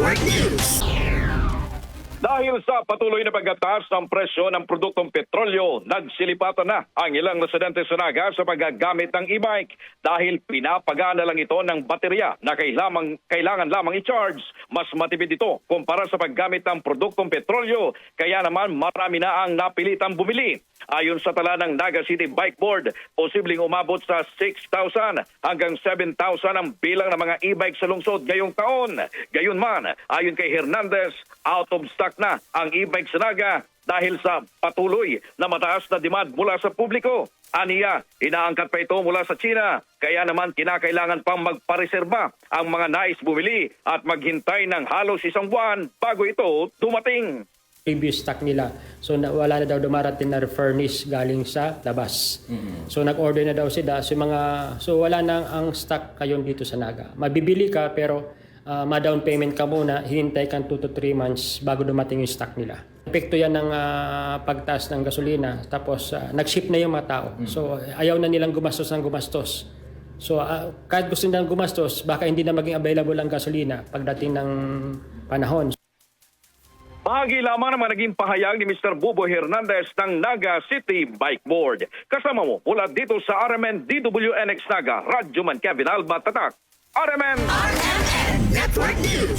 Network News. Dahil sa patuloy na pagtaas ng presyo ng produktong petrolyo, nagsilipatan na ang ilang residente sa Naga sa paggagamit ng e-bike dahil pinapagana lang ito ng baterya na kailangan lamang i-charge. Mas matipid ito kumpara sa paggamit ng produktong petrolyo, kaya naman marami na ang napilitang bumili. Ayon sa tala ng Naga City Bike Board, posibleng umabot sa 6,000 hanggang 7,000 ang bilang ng mga e-bike sa lungsod ngayong taon. Gayunman, ayon kay Hernandez, out of stock na ang e-bike sa Naga dahil sa patuloy na mataas na demand mula sa publiko. Aniya, inaangkat pa ito mula sa China, kaya naman kinakailangan pang magpareserba ang mga nais bumili at maghintay ng halos isang buwan bago ito dumating. Previous stock nila. So wala na daw dumarating na furnace galing sa labas. So nag-order na daw sila. So wala na ang stock kayon dito sa Naga. Mabibili ka pero ma-down payment ka muna, hinintay kang 2 to 3 months bago dumating yung stock nila. Epekto yan ng pagtaas ng gasolina. Tapos nag-ship na yung mga tao. So ayaw na nilang gumastos ng gumastos. So kahit gusto nilang gumastos, baka hindi na maging available ang gasolina pagdating ng panahon. Bahagi lamang naman naging pahayag ni Mr. Bubo Hernandez ng Naga City Bike Board. Kasama mo mula dito sa RMN DWNX Naga, Radyo Man Kevin Alba Tatak. RMN RMN Network News.